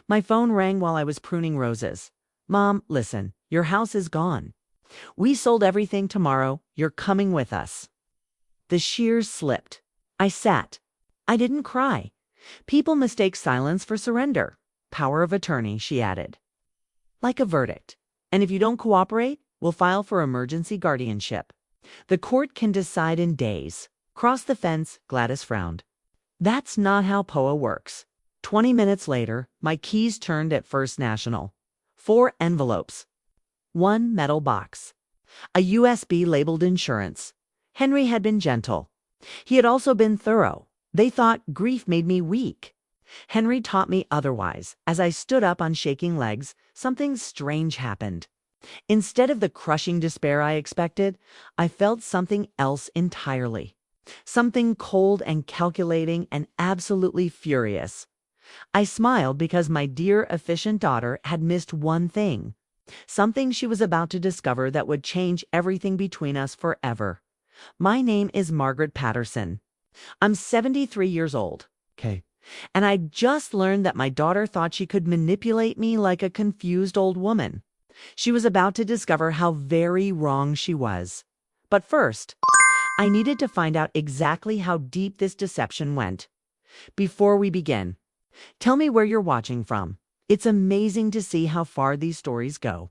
My phone rang while I was pruning roses. Mom, listen, your house is gone. We sold everything tomorrow. You're coming with us. The shears slipped. I sat. I didn't cry. People mistake silence for surrender. Power of attorney, she added. Like a verdict. And if you don't cooperate, we'll file for emergency guardianship. The court can decide in days. Cross the fence, Gladys frowned. That's not how POA works. 20 minutes later, my keys turned at First National. 4 envelopes. 1 metal box. A USB labeled insurance. Henry had been gentle. He had also been thorough. They thought grief made me weak. Henry taught me otherwise. As I stood up on shaking legs, something strange happened. Instead of the crushing despair I expected, I felt something else entirely. Something cold and calculating and absolutely furious. I smiled because my dear, efficient daughter had missed one thing. Something she was about to discover that would change everything between us forever. My name is Margaret Patterson. I'm 73 years old. Okay. And I just learned that my daughter thought she could manipulate me like a confused old woman. She was about to discover how very wrong she was. But first, I needed to find out exactly how deep this deception went. Before we begin, tell me where you're watching from. It's amazing to see how far these stories go.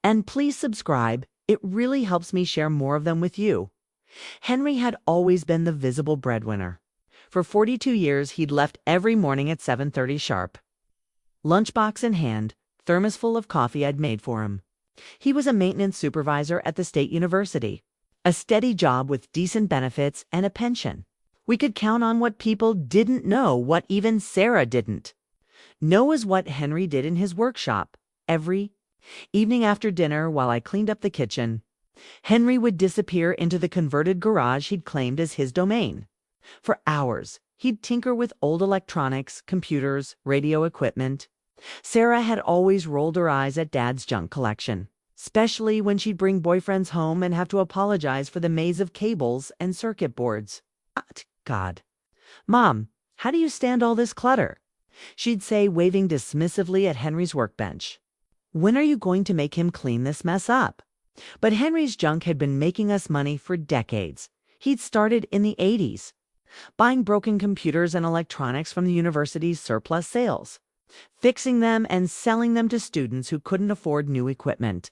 And please subscribe. It really helps me share more of them with you. Henry had always been the visible breadwinner. For 42 years, he'd left every morning at 7:30 sharp. Lunchbox in hand, thermos full of coffee I'd made for him. He was a maintenance supervisor at the state university. A steady job with decent benefits and a pension. We could count on what people didn't know, what even Sarah didn't. Know is what Henry did in his workshop. Every evening after dinner, while I cleaned up the kitchen, Henry would disappear into the converted garage he'd claimed as his domain. For hours, he'd tinker with old electronics, computers, radio equipment. Sarah had always rolled her eyes at Dad's junk collection, especially when she'd bring boyfriends home and have to apologize for the maze of cables and circuit boards. God. Mom, how do you stand all this clutter? She'd say, waving dismissively at Henry's workbench. When are you going to make him clean this mess up? But Henry's junk had been making us money for decades. He'd started in the 80s, buying broken computers and electronics from the university's surplus sales, fixing them and selling them to students who couldn't afford new equipment.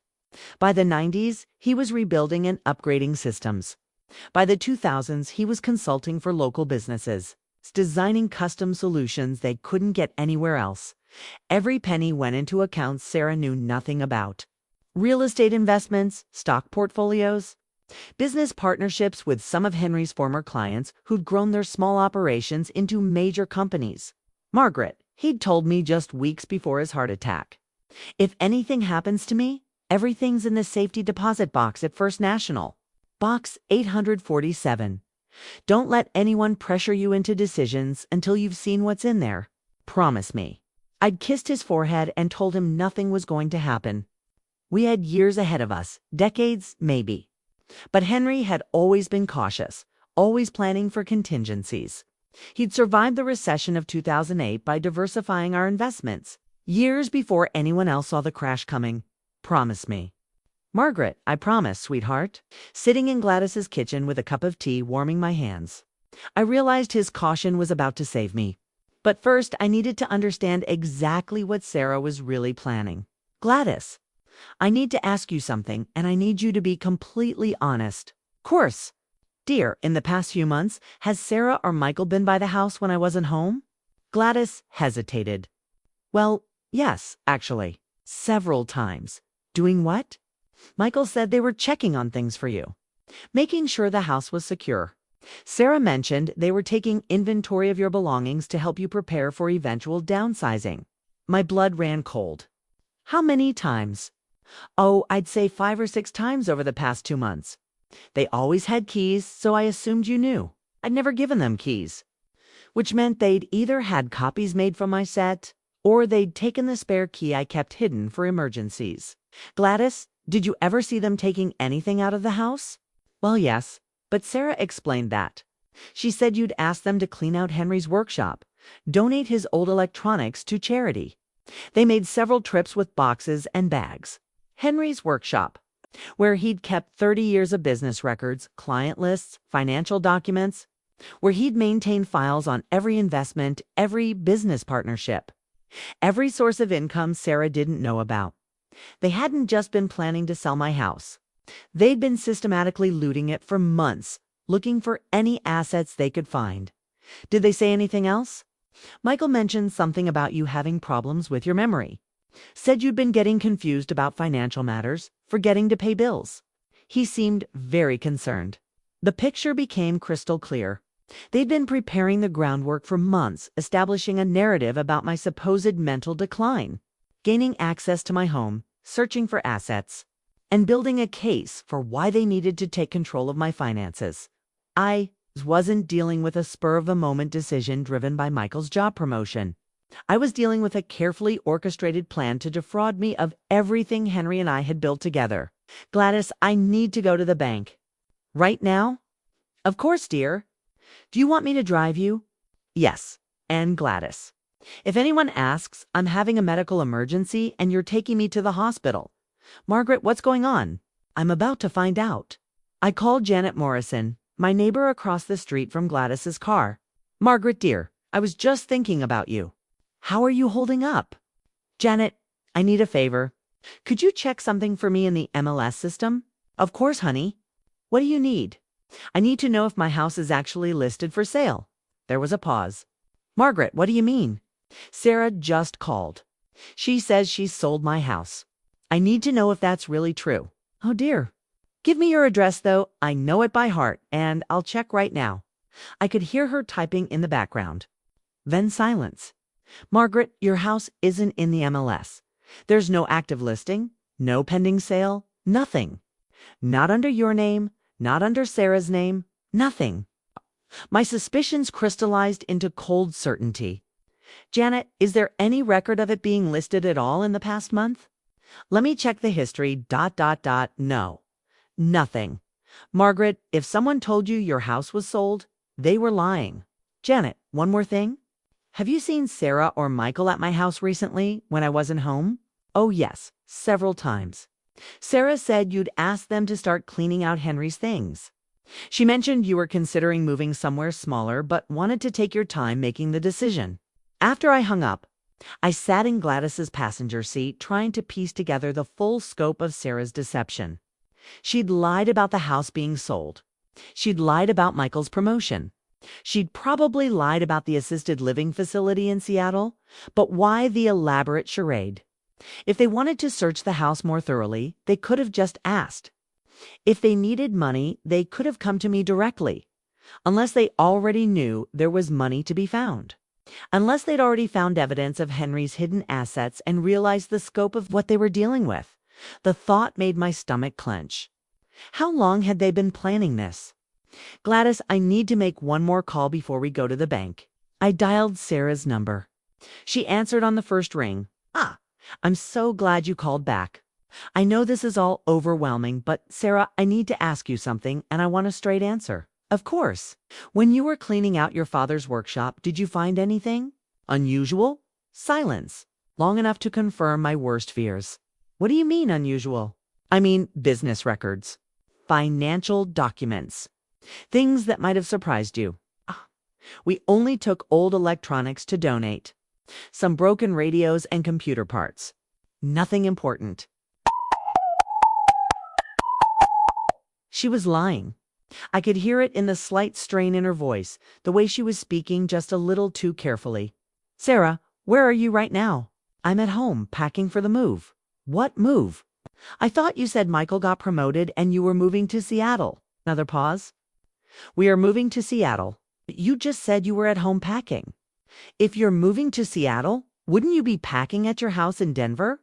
By the 90s, he was rebuilding and upgrading systems. By the 2000s, he was consulting for local businesses, designing custom solutions they couldn't get anywhere else. Every penny went into accounts Sarah knew nothing about. Real estate investments, stock portfolios, business partnerships with some of Henry's former clients who'd grown their small operations into major companies. Margaret, he'd told me just weeks before his heart attack. If anything happens to me, everything's in the safety deposit box at First National. Box 847. Don't let anyone pressure you into decisions until you've seen what's in there. Promise me. I'd kissed his forehead and told him nothing was going to happen. We had years ahead of us, decades maybe. But Henry had always been cautious, always planning for contingencies. He'd survived the recession of 2008 by diversifying our investments, years before anyone else saw the crash coming. Promise me. Margaret, I promise, sweetheart. Sitting in Gladys's kitchen with a cup of tea, warming my hands. I realized his caution was about to save me. But first, I needed to understand exactly what Sarah was really planning. Gladys, I need to ask you something, and I need you to be completely honest. Course. Dear, in the past few months, has Sarah or Michael been by the house when I wasn't home? Gladys hesitated. Well, yes, actually. Several times. Doing what? Michael said they were checking on things for you, making sure the house was secure. Sarah mentioned they were taking inventory of your belongings to help you prepare for eventual downsizing. My blood ran cold. How many times? Oh, I'd say 5 or 6 times over the past 2 months. They always had keys, so I assumed you knew. I'd never given them keys, which meant they'd either had copies made from my set, or they'd taken the spare key I kept hidden for emergencies. Gladys, did you ever see them taking anything out of the house? Well, yes, but Sarah explained that. She said you'd asked them to clean out Henry's workshop, donate his old electronics to charity. They made several trips with boxes and bags. Henry's workshop, where he'd kept 30 years of business records, client lists, financial documents, where he'd maintained files on every investment, every business partnership, every source of income Sarah didn't know about. They hadn't just been planning to sell my house. They'd been systematically looting it for months, looking for any assets they could find. Did they say anything else? Michael mentioned something about you having problems with your memory. Said you'd been getting confused about financial matters, forgetting to pay bills. He seemed very concerned. The picture became crystal clear. They'd been preparing the groundwork for months, establishing a narrative about my supposed mental decline, gaining access to my home, searching for assets, and building a case for why they needed to take control of my finances. I wasn't dealing with a spur-of-the-moment decision driven by Michael's job promotion. I was dealing with a carefully orchestrated plan to defraud me of everything Henry and I had built together. Gladys, I need to go to the bank. Right now? Of course, dear. Do you want me to drive you? Yes, and Gladys. If anyone asks, I'm having a medical emergency and you're taking me to the hospital. Margaret, what's going on? I'm about to find out. I called Janet Morrison, my neighbor across the street from Gladys's car. Margaret, dear, I was just thinking about you. How are you holding up? Janet, I need a favor. Could you check something for me in the MLS system? Of course, honey. What do you need? I need to know if my house is actually listed for sale. There was a pause. Margaret, what do you mean? Sarah just called. She says she's sold my house. I need to know if that's really true. Oh dear. Give me your address, though. I know it by heart, and I'll check right now. I could hear her typing in the background. Then silence. Margaret, your house isn't in the MLS. There's no active listing, no pending sale, nothing. Not under your name, not under Sarah's name, nothing. My suspicions crystallized into cold certainty. Janet, is there any record of it being listed at all in the past month? Let me check the history, ... No. Nothing. Margaret, if someone told you your house was sold, they were lying. Janet, one more thing. Have you seen Sarah or Michael at my house recently when I wasn't home? Oh yes, several times. Sarah said you'd asked them to start cleaning out Henry's things. She mentioned you were considering moving somewhere smaller but wanted to take your time making the decision. After I hung up, I sat in Gladys's passenger seat trying to piece together the full scope of Sarah's deception. She'd lied about the house being sold. She'd lied about Michael's promotion. She'd probably lied about the assisted living facility in Seattle. But why the elaborate charade? If they wanted to search the house more thoroughly, they could have just asked. If they needed money, they could have come to me directly. Unless they already knew there was money to be found. Unless they'd already found evidence of Henry's hidden assets and realized the scope of what they were dealing with. The thought made my stomach clench. How long had they been planning this? Gladys, I need to make one more call before we go to the bank. I dialed Sarah's number. She answered on the first ring. I'm so glad you called back. I know this is all overwhelming, but Sarah, I need to ask you something, and I want a straight answer. Of course. When you were cleaning out your father's workshop, did you find anything? Unusual? Silence. Long enough to confirm my worst fears. What do you mean unusual? I mean business records. Financial documents. Things that might have surprised you. We only took old electronics to donate. Some broken radios and computer parts. Nothing important. She was lying. I could hear it in the slight strain in her voice, the way she was speaking just a little too carefully. Sarah, where are you right now? I'm at home, packing for the move. What move? I thought you said Michael got promoted and you were moving to Seattle. Another pause. We are moving to Seattle. But you just said you were at home packing. If you're moving to Seattle, wouldn't you be packing at your house in Denver?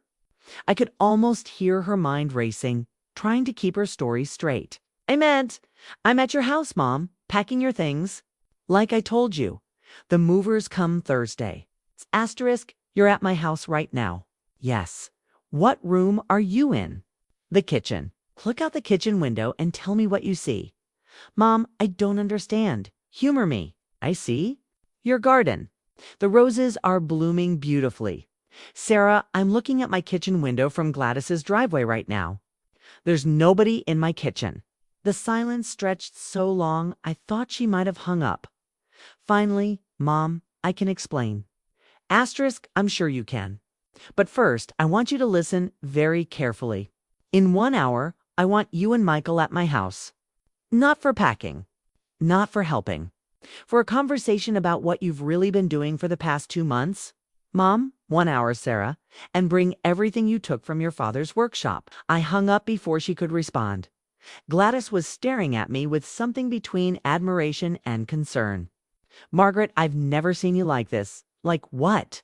I could almost hear her mind racing, trying to keep her story straight. I meant, I'm at your house, Mom, packing your things. Like I told you, the movers come Thursday. Asterisk, you're at my house right now. Yes. What room are you in? The kitchen. Look out the kitchen window and tell me what you see. Mom, I don't understand. Humor me. I see your garden. The roses are blooming beautifully. Sarah, I'm looking at my kitchen window from Gladys's driveway right now. There's nobody in my kitchen. The silence stretched so long, I thought she might have hung up. Finally, Mom, I can explain. Asterisk, I'm sure you can. But first, I want you to listen very carefully. In 1 hour, I want you and Michael at my house. Not for packing. Not for helping. For a conversation about what you've really been doing for the past 2 months. Mom, 1 hour, Sarah, and bring everything you took from your father's workshop. I hung up before she could respond. Gladys was staring at me with something between admiration and concern. Margaret, I've never seen you like this. Like what?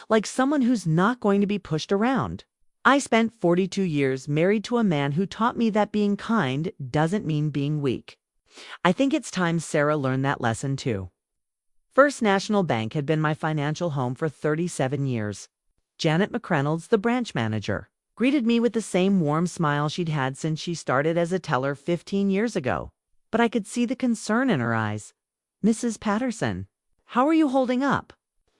Like someone who's not going to be pushed around. I spent 42 years married to a man who taught me that being kind doesn't mean being weak. I think it's time Sarah learned that lesson too. First National Bank had been my financial home for 37 years. Janet McReynolds, the branch manager, greeted me with the same warm smile she'd had since she started as a teller 15 years ago. But I could see the concern in her eyes. Mrs. Patterson, how are you holding up?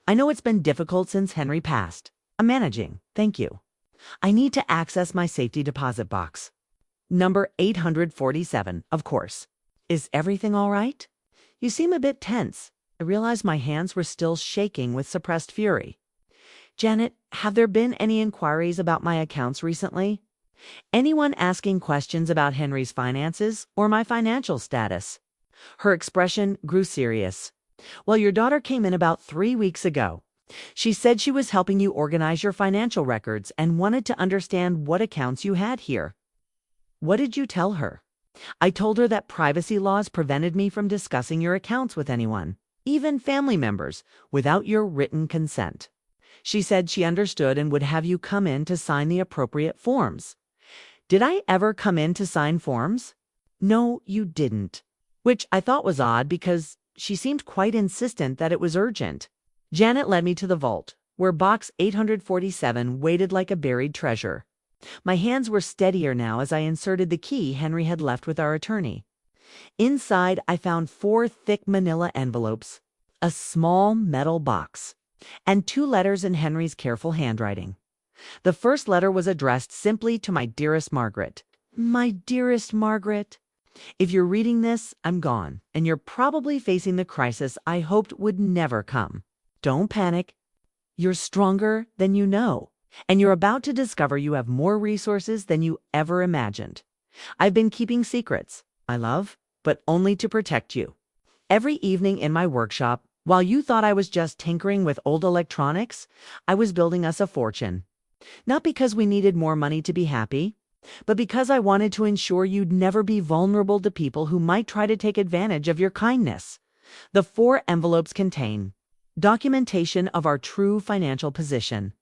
I know it's been difficult since Henry passed. I'm managing, thank you. I need to access my safety deposit box. Number 847, of course. Is everything all right? You seem a bit tense. I realized my hands were still shaking with suppressed fury. Janet, have there been any inquiries about my accounts recently? Anyone asking questions about Henry's finances or my financial status? Her expression grew serious. Well, your daughter came in about 3 weeks ago. She said she was helping you organize your financial records and wanted to understand what accounts you had here. What did you tell her? I told her that privacy laws prevented me from discussing your accounts with anyone, even family members, without your written consent. She said she understood and would have you come in to sign the appropriate forms. Did I ever come in to sign forms? No, you didn't. Which I thought was odd because she seemed quite insistent that it was urgent. Janet led me to the vault, where box 847 waited like a buried treasure. My hands were steadier now as I inserted the key Henry had left with our attorney. Inside, I found 4 thick manila envelopes, a small metal box, and 2 letters in Henry's careful handwriting. The first letter was addressed simply to my dearest Margaret. My dearest Margaret. If you're reading this, I'm gone, and you're probably facing the crisis I hoped would never come. Don't panic. You're stronger than you know, and you're about to discover you have more resources than you ever imagined. I've been keeping secrets, my love, but only to protect you. Every evening in my workshop, while you thought I was just tinkering with old electronics, I was building us a fortune. Not because we needed more money to be happy, but because I wanted to ensure you'd never be vulnerable to people who might try to take advantage of your kindness. The 4 envelopes contain documentation of our true financial position.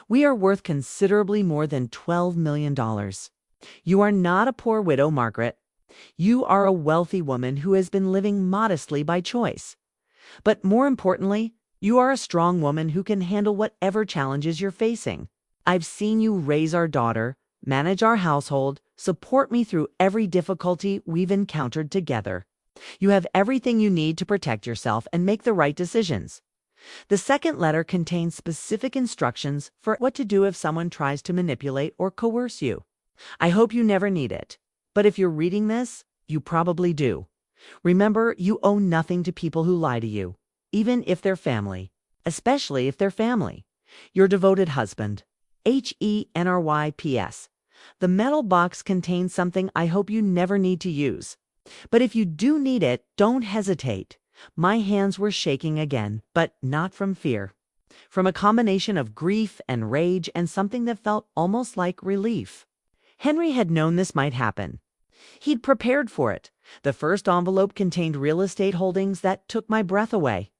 We are worth considerably more than $12 million. You are not a poor widow, Margaret. You are a wealthy woman who has been living modestly by choice. But more importantly, you are a strong woman who can handle whatever challenges you're facing. I've seen you raise our daughter, manage our household, support me through every difficulty we've encountered together. You have everything you need to protect yourself and make the right decisions. The second letter contains specific instructions for what to do if someone tries to manipulate or coerce you. I hope you never need it, but if you're reading this, you probably do. Remember, you owe nothing to people who lie to you, even if they're family, especially if they're family. Your devoted husband. HENRYPS. The metal box contains something I hope you never need to use. But if you do need it, don't hesitate. My hands were shaking again, but not from fear. From a combination of grief and rage and something that felt almost like relief. Henry had known this might happen. He'd prepared for it. The first envelope contained real estate holdings that took my breath away.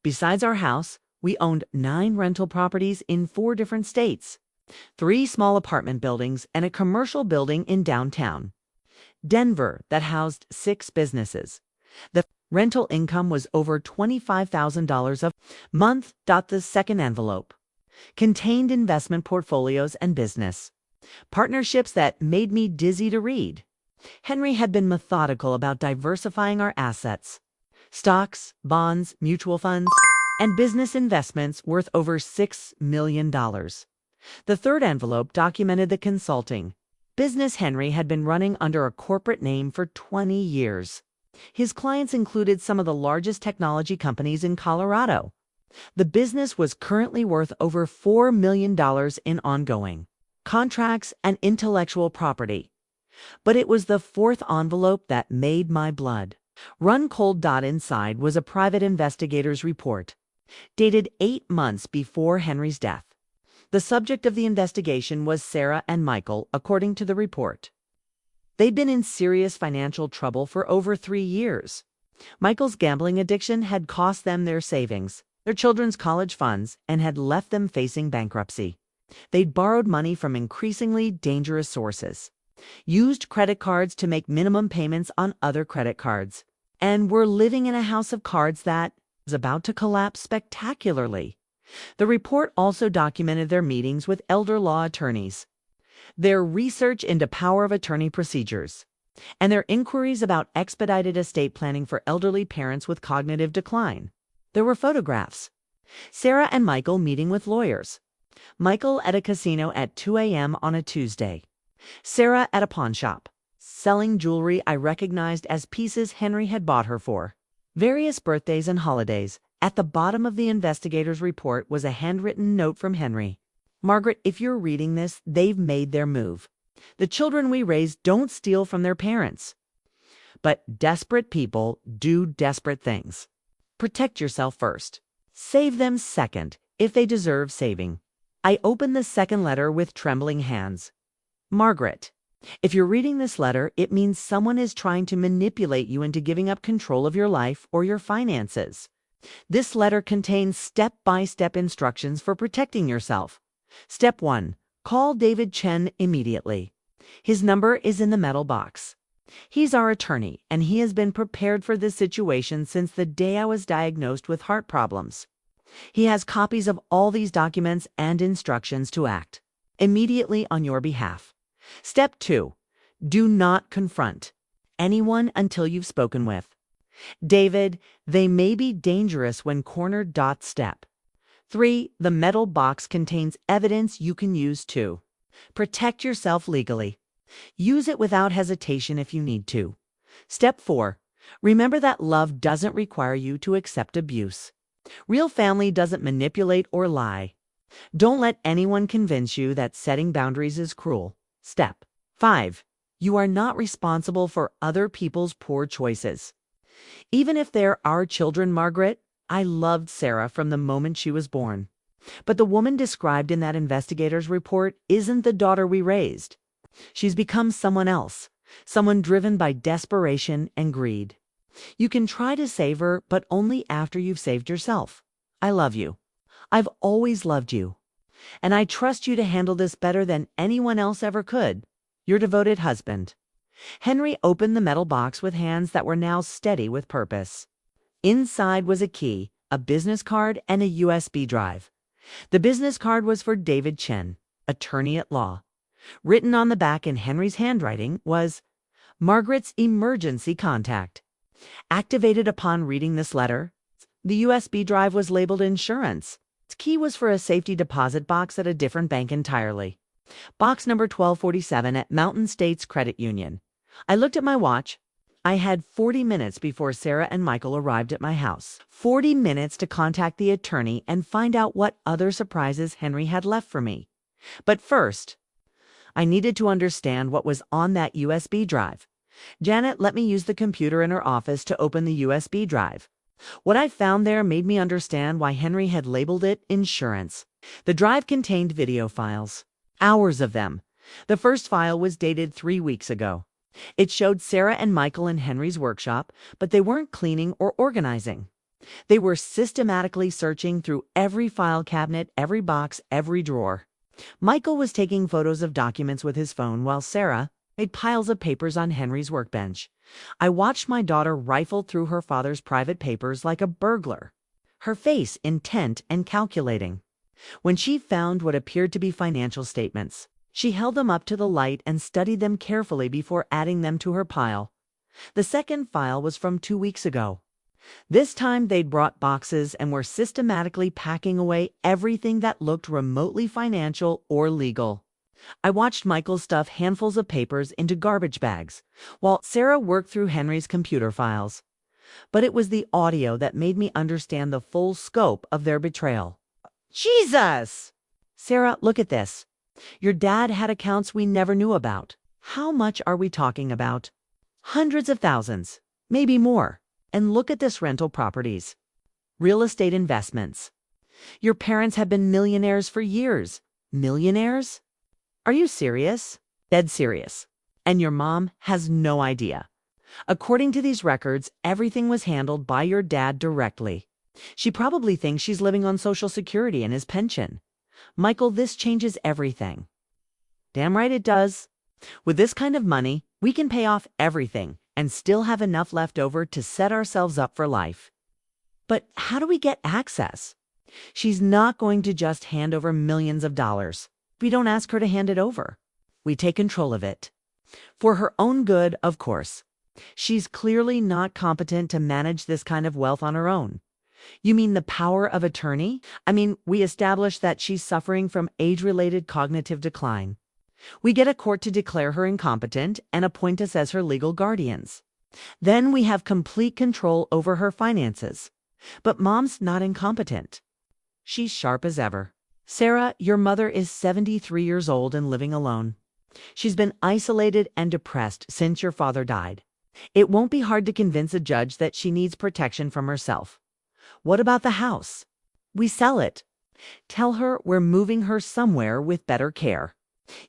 Besides our house, we owned 9 rental properties in 4 different states, 3 small apartment buildings, and a commercial building in downtown Denver that housed 6 businesses. The rental income was over $25,000 a month. The second envelope contained investment portfolios and business partnerships that made me dizzy to read. Henry had been methodical about diversifying our assets. Stocks, bonds, mutual funds, and business investments worth over $6 million. The third envelope documented the consulting business Henry had been running under a corporate name for 20 years. His clients included some of the largest technology companies in Colorado. The business was currently worth over $4 million in ongoing contracts and intellectual property. But it was the fourth envelope that made my blood run cold. Inside was a private investigator's report, dated 8 months before Henry's death. The subject of the investigation was Sarah and Michael, according to the report. They'd been in serious financial trouble for over 3 years. Michael's gambling addiction had cost them their savings, their children's college funds, and had left them facing bankruptcy. They'd borrowed money from increasingly dangerous sources, used credit cards to make minimum payments on other credit cards, and were living in a house of cards that was about to collapse spectacularly. The report also documented their meetings with elder law attorneys, their research into power of attorney procedures, and their inquiries about expedited estate planning for elderly parents with cognitive decline. There were photographs. Sarah and Michael meeting with lawyers. Michael at a casino at 2 a.m. on a Tuesday. Sarah at a pawn shop, selling jewelry I recognized as pieces Henry had bought her for. Various birthdays and holidays. At the bottom of the investigator's report was a handwritten note from Henry. Margaret, if you're reading this, they've made their move. The children we raise don't steal from their parents. But desperate people do desperate things. Protect yourself first. Save them second, if they deserve saving. I opened the second letter with trembling hands. Margaret, if you're reading this letter, it means someone is trying to manipulate you into giving up control of your life or your finances. This letter contains step-by-step instructions for protecting yourself. Step 1. Call David Chen immediately. His number is in the metal box. He's our attorney, and he has been prepared for this situation since the day I was diagnosed with heart problems. He has copies of all these documents and instructions to act immediately on your behalf. Step 2. Do not confront anyone until you've spoken with David. They may be dangerous when cornered. Step 3. The metal box contains evidence you can use to protect yourself legally. Use it without hesitation if you need to. Step 4. Remember that love doesn't require you to accept abuse. Real family doesn't manipulate or lie. Don't let anyone convince you that setting boundaries is cruel. Step 5. You are not responsible for other people's poor choices. Even if they're our children, Margaret, I loved Sarah from the moment she was born. But the woman described in that investigator's report isn't the daughter we raised. She's become someone else, someone driven by desperation and greed. You can try to save her, but only after you've saved yourself. I love you. I've always loved you. And I trust you to handle this better than anyone else ever could. Your devoted husband. Henry opened the metal box with hands that were now steady with purpose. Inside was a key, a business card, and a USB drive. The business card was for David Chen, attorney at law. Written on the back in Henry's handwriting was Margaret's emergency contact. Activated upon reading this letter, the USB drive was labeled insurance. Its key was for a safety deposit box at a different bank entirely. Box number 1247 at Mountain States Credit Union. I looked at my watch. I had 40 minutes before Sarah and Michael arrived at my house. 40 minutes to contact the attorney and find out what other surprises Henry had left for me. But first, I needed to understand what was on that USB drive. Janet let me use the computer in her office to open the USB drive. What I found there made me understand why Henry had labeled it insurance. The drive contained video files. Hours of them. The first file was dated 3 weeks ago. It showed Sarah and Michael in Henry's workshop, but they weren't cleaning or organizing. They were systematically searching through every file cabinet, every box, every drawer. Michael was taking photos of documents with his phone while Sarah made piles of papers on Henry's workbench. I watched my daughter rifle through her father's private papers like a burglar, her face intent and calculating. When she found what appeared to be financial statements, she held them up to the light and studied them carefully before adding them to her pile. The second file was from 2 weeks ago. This time they'd brought boxes and were systematically packing away everything that looked remotely financial or legal. I watched Michael stuff handfuls of papers into garbage bags, while Sarah worked through Henry's computer files. But it was the audio that made me understand the full scope of their betrayal. Jesus! Sarah, look at this. Your dad had accounts we never knew about. How much are we talking about? Hundreds of thousands, maybe more. And look at this rental properties. Real estate investments. Your parents have been millionaires for years. Millionaires? Are you serious? Dead serious. And your mom has no idea. According to these records, everything was handled by your dad directly. She probably thinks she's living on Social Security and his pension. Michael, this changes everything. Damn right it does. With this kind of money, we can pay off everything and still have enough left over to set ourselves up for life. But how do we get access? She's not going to just hand over millions of dollars. We don't ask her to hand it over. We take control of it. For her own good, of course. She's clearly not competent to manage this kind of wealth on her own. You mean the power of attorney? I mean, we established that she's suffering from age-related cognitive decline. We get a court to declare her incompetent and appoint us as her legal guardians. Then we have complete control over her finances. But Mom's not incompetent. She's sharp as ever. Sarah, your mother is 73 years old and living alone. She's been isolated and depressed since your father died. It won't be hard to convince a judge that she needs protection from herself. What about the house? We sell it. Tell her we're moving her somewhere with better care.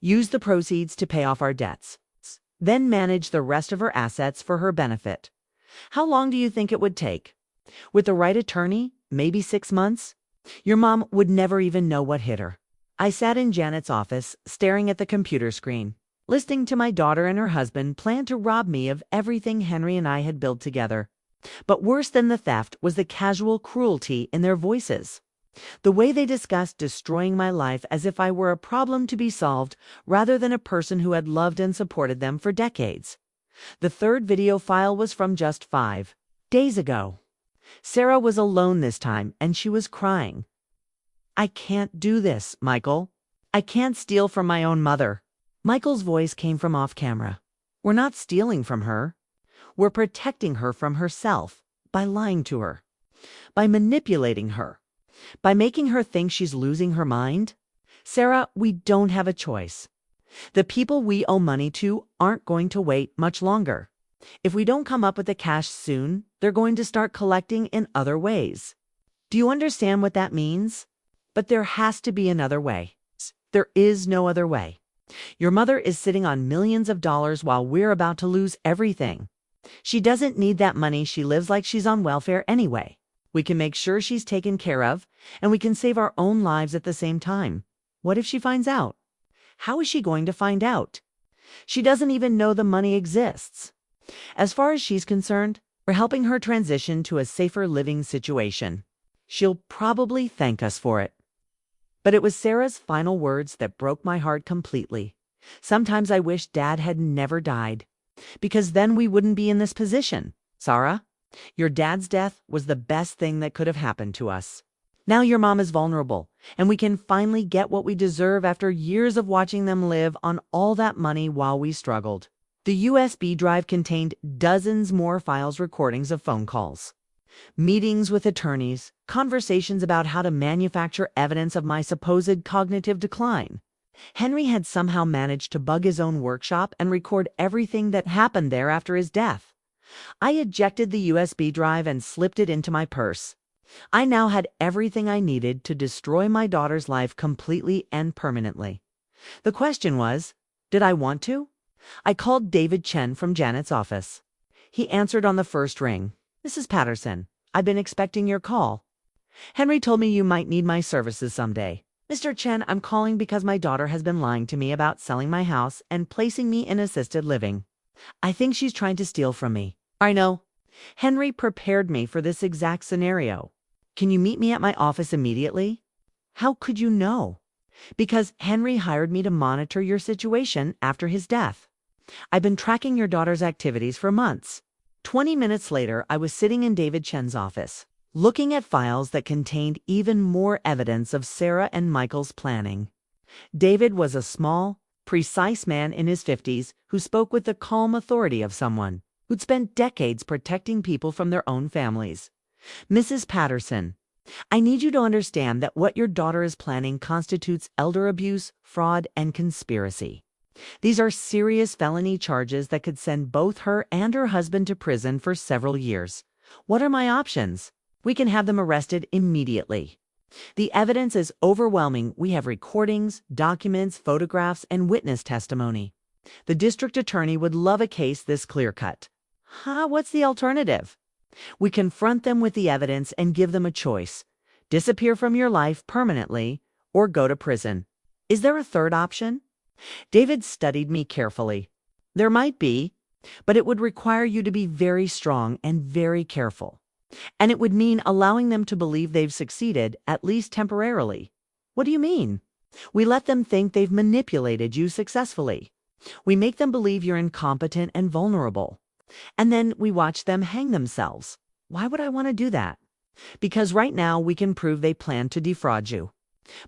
Use the proceeds to pay off our debts. Then manage the rest of her assets for her benefit. How long do you think it would take? With the right attorney, maybe 6 months? Your mom would never even know what hit her. I sat in Janet's office, staring at the computer screen, listening to my daughter and her husband plan to rob me of everything Henry and I had built together. But worse than the theft was the casual cruelty in their voices. The way they discussed destroying my life as if I were a problem to be solved rather than a person who had loved and supported them for decades. The third video file was from just 5 days ago. Sarah was alone this time, and she was crying. I can't do this, Michael. I can't steal from my own mother. Michael's voice came from off camera. We're not stealing from her. We're protecting her from herself by lying to her, by manipulating her, by making her think she's losing her mind. Sarah, we don't have a choice. The people we owe money to aren't going to wait much longer. If we don't come up with the cash soon, they're going to start collecting in other ways. Do you understand what that means? But there has to be another way. There is no other way. Your mother is sitting on millions of dollars while we're about to lose everything. She doesn't need that money. She lives like she's on welfare anyway. We can make sure she's taken care of, and we can save our own lives at the same time. What if she finds out? How is she going to find out? She doesn't even know the money exists. As far as she's concerned, we're helping her transition to a safer living situation. She'll probably thank us for it. But it was Sarah's final words that broke my heart completely. Sometimes I wish Dad had never died, because then we wouldn't be in this position. Sarah, your dad's death was the best thing that could have happened to us. Now your mom is vulnerable, and we can finally get what we deserve after years of watching them live on all that money while we struggled. The USB drive contained dozens more files, recordings of phone calls, meetings with attorneys, conversations about how to manufacture evidence of my supposed cognitive decline. Henry had somehow managed to bug his own workshop and record everything that happened there after his death. I ejected the USB drive and slipped it into my purse. I now had everything I needed to destroy my daughter's life completely and permanently. The question was, did I want to? I called David Chen from Janet's office. He answered on the first ring. Mrs. Patterson, I've been expecting your call. Henry told me you might need my services someday. Mr. Chen, I'm calling because my daughter has been lying to me about selling my house and placing me in assisted living. I think she's trying to steal from me. I know. Henry prepared me for this exact scenario. Can you meet me at my office immediately? How could you know? Because Henry hired me to monitor your situation after his death. I've been tracking your daughter's activities for months. 20 minutes later, I was sitting in David Chen's office, looking at files that contained even more evidence of Sarah and Michael's planning. David was a small, precise man in his 50s who spoke with the calm authority of someone who'd spent decades protecting people from their own families. Mrs. Patterson, I need you to understand that what your daughter is planning constitutes elder abuse, fraud, and conspiracy. These are serious felony charges that could send both her and her husband to prison for several years. What are my options? We can have them arrested immediately. The evidence is overwhelming. We have recordings, documents, photographs, and witness testimony. The district attorney would love a case this clear-cut. What's the alternative? We confront them with the evidence and give them a choice: disappear from your life permanently or go to prison. Is there a third option? David studied me carefully. There might be, but it would require you to be very strong and very careful. And it would mean allowing them to believe they've succeeded, at least temporarily. What do you mean? We let them think they've manipulated you successfully. We make them believe you're incompetent and vulnerable. And then we watch them hang themselves. Why would I want to do that? Because right now we can prove they plan to defraud you.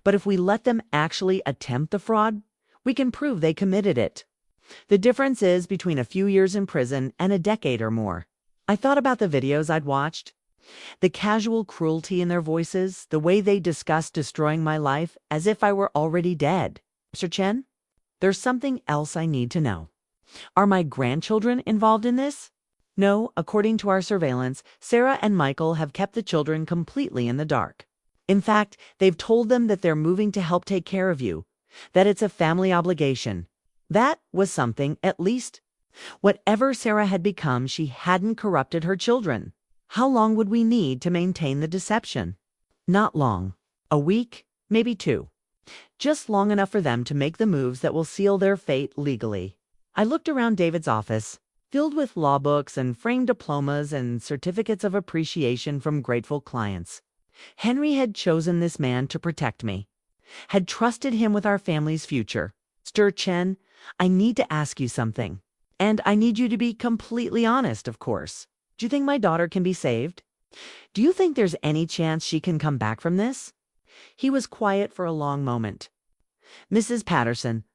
But if we let them actually attempt the fraud, we can prove they committed it. The difference is between a few years in prison and a decade or more. I thought about the videos I'd watched. The casual cruelty in their voices, the way they discussed destroying my life as if I were already dead. Mr. Chen, there's something else I need to know. Are my grandchildren involved in this? No, according to our surveillance, Sarah and Michael have kept the children completely in the dark. In fact, they've told them that they're moving to help take care of you, that it's a family obligation. That was something, at least. Whatever Sarah had become, she hadn't corrupted her children. How long would we need to maintain the deception? Not long. A week, maybe 2. Just long enough for them to make the moves that will seal their fate legally. I looked around David's office, filled with law books and framed diplomas and certificates of appreciation from grateful clients. Henry had chosen this man to protect me, had trusted him with our family's future. Mr. Chen, I need to ask you something. And I need you to be completely honest, of course. Do you think my daughter can be saved? Do you think there's any chance she can come back from this? He was quiet for a long moment. Mrs. Patterson,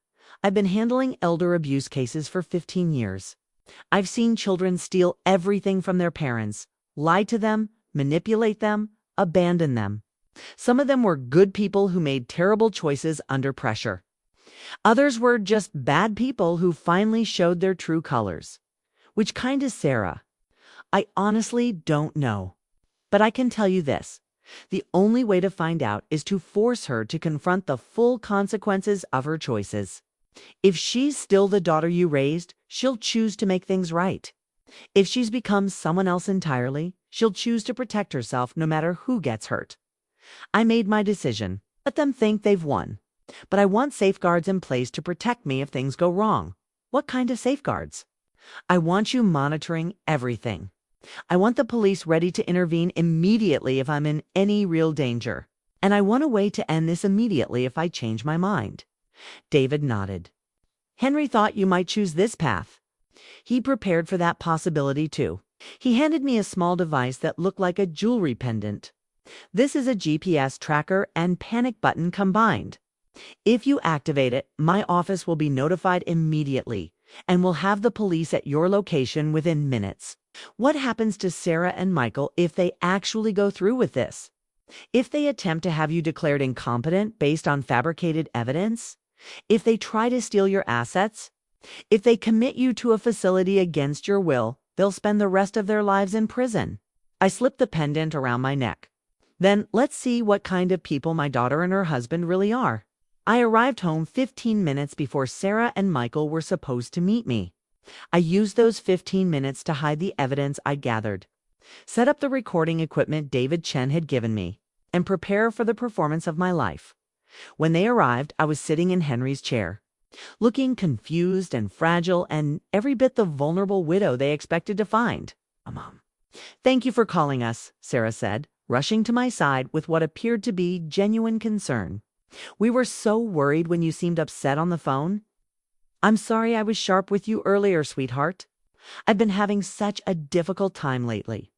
I've been handling elder abuse cases for 15 years. I've seen children steal everything from their parents, lie to them, manipulate them, abandon them. Some of them were good people who made terrible choices under pressure. Others were just bad people who finally showed their true colors. Which kind is Sarah? I honestly don't know. But I can tell you this. The only way to find out is to force her to confront the full consequences of her choices. If she's still the daughter you raised, she'll choose to make things right. If she's become someone else entirely, she'll choose to protect herself no matter who gets hurt. I made my decision. Let them think they've won. But I want safeguards in place to protect me if things go wrong. What kind of safeguards? I want you monitoring everything. I want the police ready to intervene immediately if I'm in any real danger. And I want a way to end this immediately if I change my mind. David nodded. Henry thought you might choose this path. He prepared for that possibility too. He handed me a small device that looked like a jewelry pendant. This is a GPS tracker and panic button combined. If you activate it, my office will be notified immediately and will have the police at your location within minutes. What happens to Sarah and Michael if they actually go through with this? If they attempt to have you declared incompetent based on fabricated evidence? If they try to steal your assets? If they commit you to a facility against your will, they'll spend the rest of their lives in prison. I slipped the pendant around my neck. Then let's see what kind of people my daughter and her husband really are. I arrived home 15 minutes before Sarah and Michael were supposed to meet me. I used those 15 minutes to hide the evidence I'd gathered, set up the recording equipment David Chen had given me, and prepare for the performance of my life. When they arrived, I was sitting in Henry's chair, looking confused and fragile and every bit the vulnerable widow they expected to find. Mom. Thank you for calling us, Sarah said, rushing to my side with what appeared to be genuine concern. We were so worried when you seemed upset on the phone. I'm sorry I was sharp with you earlier, sweetheart. I've been having such a difficult time lately.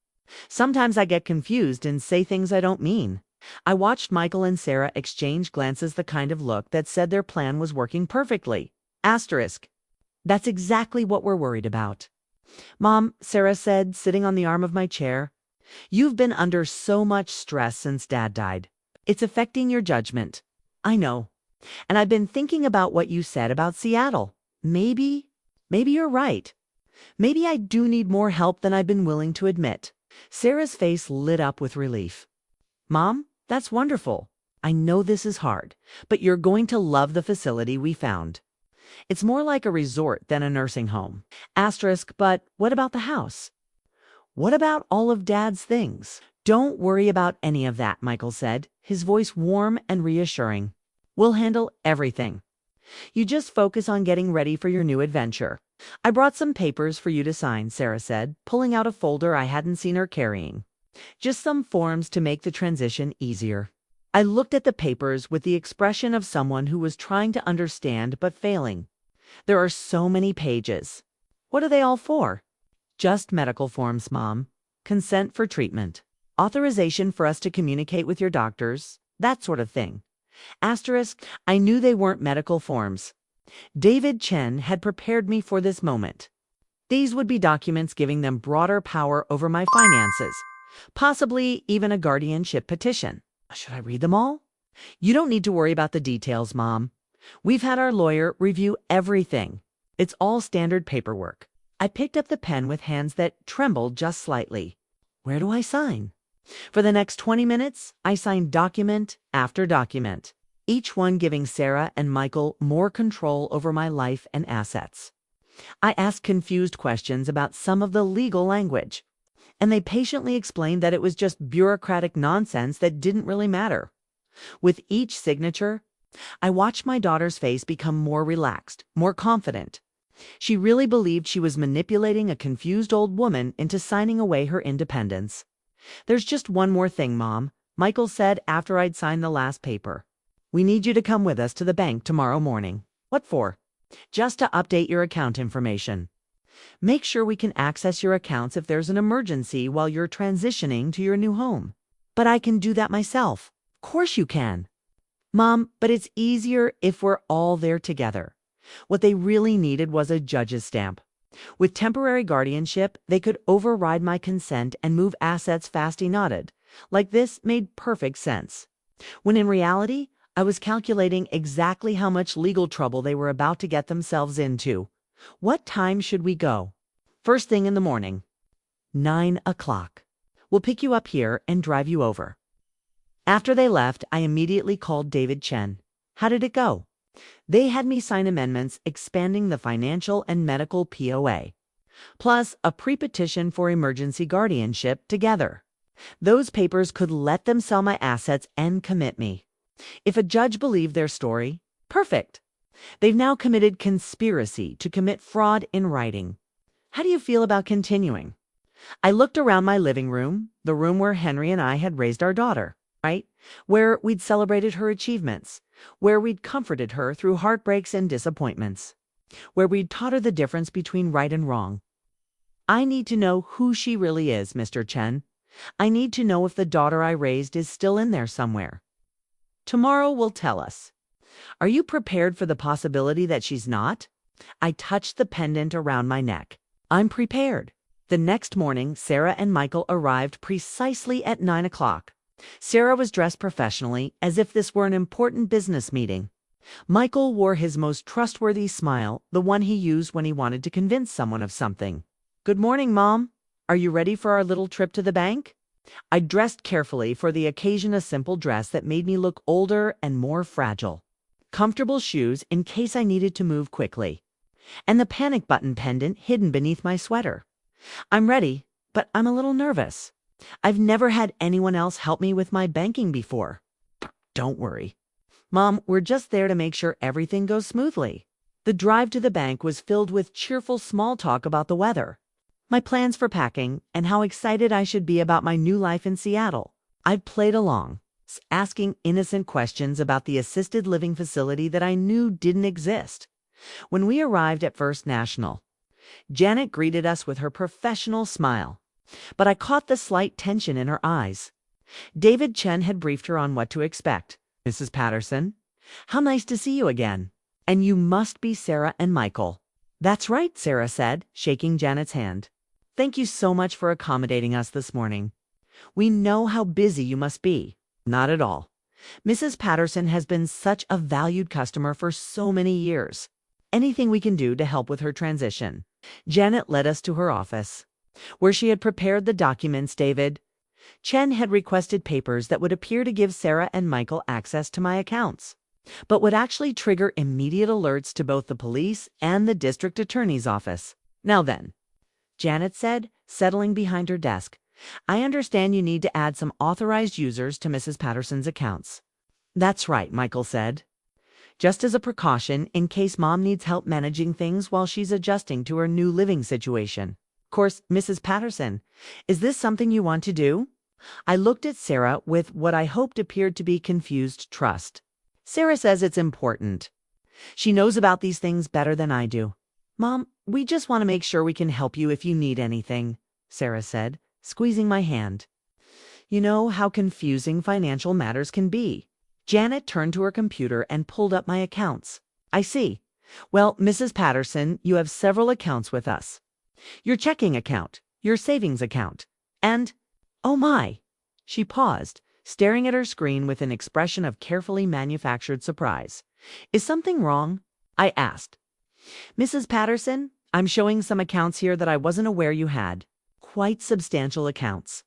Sometimes I get confused and say things I don't mean. I watched Michael and Sarah exchange glances, the kind of look that said their plan was working perfectly. Asterisk. That's exactly what we're worried about. Mom, Sarah said, sitting on the arm of my chair, you've been under so much stress since Dad died. It's affecting your judgment. I know. And I've been thinking about what you said about Seattle. Maybe you're right. Maybe I do need more help than I've been willing to admit. Sarah's face lit up with relief. Mom, that's wonderful. I know this is hard, but you're going to love the facility we found. It's more like a resort than a nursing home. Asterisk, but what about the house? What about all of Dad's things? Don't worry about any of that, Michael said, his voice warm and reassuring. We'll handle everything. You just focus on getting ready for your new adventure. I brought some papers for you to sign, Sarah said, pulling out a folder I hadn't seen her carrying. Just some forms to make the transition easier. I looked at the papers with the expression of someone who was trying to understand but failing. There are so many pages. What are they all for? Just medical forms, Mom. Consent for treatment. Authorization for us to communicate with your doctors. That sort of thing. Asterisk, I knew they weren't medical forms. David Chen had prepared me for this moment. These would be documents giving them broader power over my finances, possibly even a guardianship petition. Should I read them all? You don't need to worry about the details, Mom. We've had our lawyer review everything. It's all standard paperwork. I picked up the pen with hands that trembled just slightly. Where do I sign? For the next 20 minutes, I signed document after document, each one giving Sarah and Michael more control over my life and assets. I asked confused questions about some of the legal language, and they patiently explained that it was just bureaucratic nonsense that didn't really matter. With each signature, I watched my daughter's face become more relaxed, more confident. She really believed she was manipulating a confused old woman into signing away her independence. There's just one more thing, Mom, Michael said after I'd signed the last paper. We need you to come with us to the bank tomorrow morning. What for? Just to update your account information. Make sure we can access your accounts if there's an emergency while you're transitioning to your new home. But I can do that myself. Of course you can. Mom, but it's easier if we're all there together. What they really needed was a judge's stamp. With temporary guardianship, they could override my consent and move assets fast, he nodded. Like this made perfect sense. When in reality, I was calculating exactly how much legal trouble they were about to get themselves into. What time should we go? First thing in the morning. 9 o'clock. We'll pick you up here and drive you over. After they left, I immediately called David Chen. How did it go? They had me sign amendments expanding the financial and medical POA, plus a pre-petition for emergency guardianship together. Those papers could let them sell my assets and commit me. If a judge believed their story, perfect. They've now committed conspiracy to commit fraud in writing. How do you feel about continuing? I looked around my living room, the room where Henry and I had raised our daughter, right? Where we'd celebrated her achievements, where we'd comforted her through heartbreaks and disappointments, where we'd taught her the difference between right and wrong. I need to know who she really is, Mr. Chen. I need to know if the daughter I raised is still in there somewhere. Tomorrow will tell us. Are you prepared for the possibility that she's not? I touched the pendant around my neck. I'm prepared. The next morning, Sarah and Michael arrived precisely at 9 o'clock. Sarah was dressed professionally, as if this were an important business meeting. Michael wore his most trustworthy smile, the one he used when he wanted to convince someone of something. Good morning, Mom. Are you ready for our little trip to the bank? I dressed carefully for the occasion, a simple dress that made me look older and more fragile. Comfortable shoes in case I needed to move quickly. And the panic button pendant hidden beneath my sweater. I'm ready, but I'm a little nervous. I've never had anyone else help me with my banking before. Don't worry. Mom, we're just there to make sure everything goes smoothly. The drive to the bank was filled with cheerful small talk about the weather, my plans for packing, and how excited I should be about my new life in Seattle. I've played along, asking innocent questions about the assisted living facility that I knew didn't exist. When we arrived at First National, Janet greeted us with her professional smile, but I caught the slight tension in her eyes. David Chen had briefed her on what to expect. "Mrs. Patterson, how nice to see you again. And you must be Sarah and Michael." "That's right," Sarah said, shaking Janet's hand. "Thank you so much for accommodating us this morning. We know how busy you must be." "Not at all. Mrs. Patterson has been such a valued customer for so many years. Anything we can do to help with her transition." Janet led us to her office, where she had prepared the documents David Chen had requested, papers that would appear to give Sarah and Michael access to my accounts, but would actually trigger immediate alerts to both the police and the district attorney's office. "Now then," Janet said, settling behind her desk, "I understand you need to add some authorized users to Mrs. Patterson's accounts." "That's right," Michael said. "Just as a precaution in case Mom needs help managing things while she's adjusting to her new living situation. Of course, Mrs. Patterson, is this something you want to do?" I looked at Sarah with what I hoped appeared to be confused trust. "Sarah says it's important. She knows about these things better than I do." "Mom, we just want to make sure we can help you if you need anything," Sarah said, squeezing my hand. "You know how confusing financial matters can be." Janet turned to her computer and pulled up my accounts. "I see. Well, Mrs. Patterson, you have several accounts with us. Your checking account, your savings account, and, oh my!" She paused, staring at her screen with an expression of carefully manufactured surprise. "Is something wrong?" I asked. "Mrs. Patterson, I'm showing some accounts here that I wasn't aware you had. Quite substantial accounts."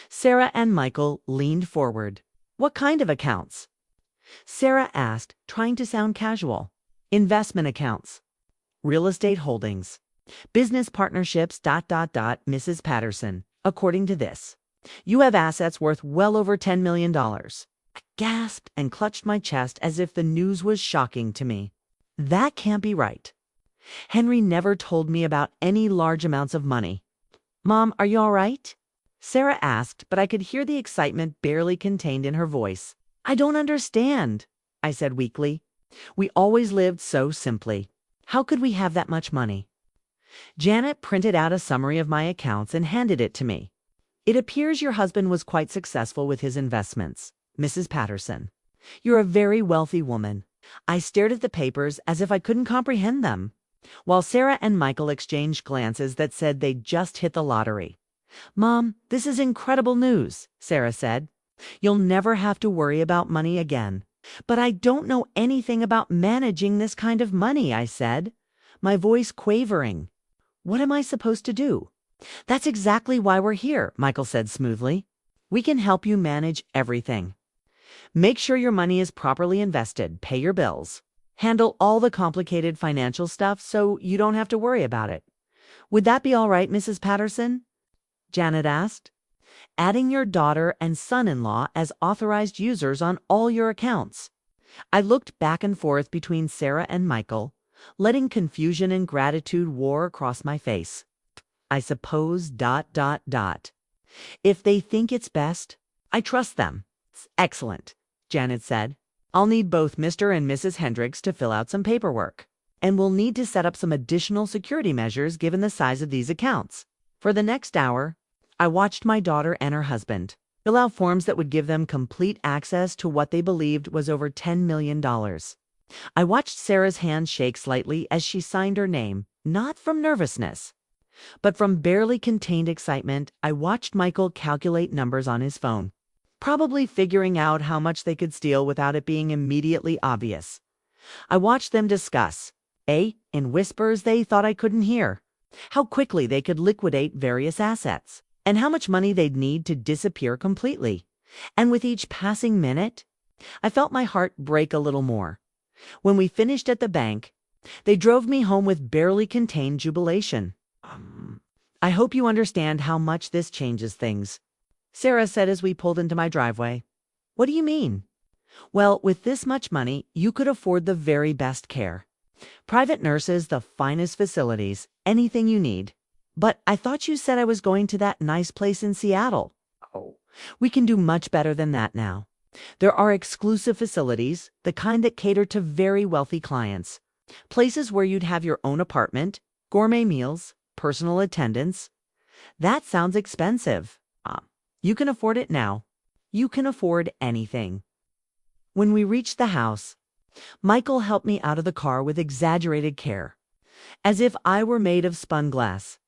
Sarah and Michael leaned forward. "What kind of accounts?" Sarah asked, trying to sound casual. "Investment accounts, real estate holdings, business partnerships, Mrs. Patterson, according to this, you have assets worth well over $10 million. I gasped and clutched my chest as if the news was shocking to me. That can't be right. Henry never told me about any large amounts of money. "Mom, are you all right?" Sarah asked, but I could hear the excitement barely contained in her voice. "I don't understand," I said weakly. "We always lived so simply. How could we have that much money?" Janet printed out a summary of my accounts and handed it to me. "It appears your husband was quite successful with his investments, Mrs. Patterson. You're a very wealthy woman." I stared at the papers as if I couldn't comprehend them, while Sarah and Michael exchanged glances that said they'd just hit the lottery. "Mom, this is incredible news," Sarah said. "You'll never have to worry about money again." "But I don't know anything about managing this kind of money," I said, my voice quavering. "What am I supposed to do?" "That's exactly why we're here," Michael said smoothly. "We can help you manage everything. Make sure your money is properly invested, pay your bills, handle all the complicated financial stuff so you don't have to worry about it. Would that be all right, Mrs. Patterson?" Janet asked. "Adding your daughter and son-in-law as authorized users on all your accounts." I looked back and forth between Sarah and Michael, letting confusion and gratitude war across my face. "I suppose, if they think it's best, I trust them." "Excellent," Janet said. "I'll need both Mr. and Mrs. Hendricks to fill out some paperwork, and we'll need to set up some additional security measures given the size of these accounts." For the next hour, I watched my daughter and her husband fill out forms that would give them complete access to what they believed was over $10 million. I watched Sarah's hand shake slightly as she signed her name, not from nervousness, but from barely contained excitement. I watched Michael calculate numbers on his phone, probably figuring out how much they could steal without it being immediately obvious. I watched them discuss, in whispers they thought I couldn't hear, how quickly they could liquidate various assets, and how much money they'd need to disappear completely. And with each passing minute, I felt my heart break a little more. When we finished at the bank, they drove me home with barely contained jubilation. "I hope you understand how much this changes things," Sarah said as we pulled into my driveway. "What do you mean?" "Well, with this much money, you could afford the very best care. Private nurses, the finest facilities, anything you need. But I thought you said I was going to that nice place in Seattle." "Oh, we can do much better than that now. There are exclusive facilities, the kind that cater to very wealthy clients. Places where you'd have your own apartment, Gourmet meals, personal attendance. That sounds expensive. You can afford it now. You can afford anything. When we reached the house, Michael helped me out of the car with exaggerated care, as if I were made of spun glass.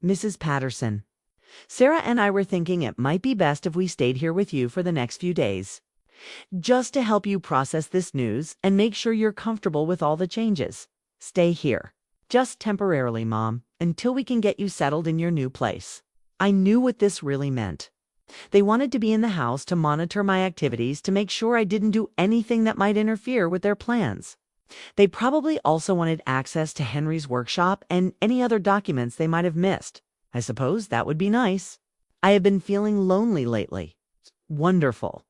Mrs. Patterson, Sarah and I were thinking it might be best if we stayed here with you for the next few days, just to help you process this news and make sure you're comfortable with all the changes. Stay here, just temporarily, Mom, until we can get you settled in your new place. I knew what this really meant. They wanted to be in the house to monitor my activities to make sure I didn't do anything that might interfere with their plans. They probably also wanted access to Henry's workshop and any other documents they might have missed. I suppose that would be nice. I have been feeling lonely lately. Wonderful.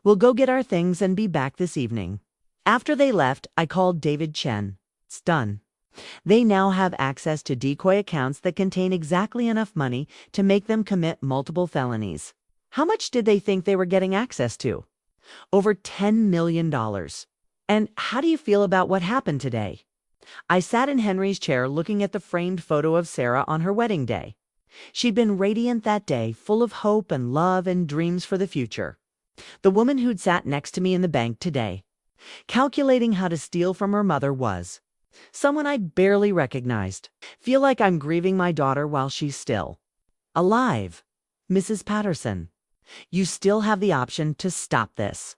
We'll go get our things and be back this evening. After they left, I called David Chen. It's done. They now have access to decoy accounts that contain exactly enough money to make them commit multiple felonies. How much did they think they were getting access to? Over $10 million. And how do you feel about what happened today? I sat in Henry's chair looking at the framed photo of Sarah on her wedding day. She'd been radiant that day, full of hope and love and dreams for the future. The woman who'd sat next to me in the bank today, calculating how to steal from her mother, was someone I barely recognized. Feel like I'm grieving my daughter while she's still alive. Mrs. Patterson, you still have the option to stop this.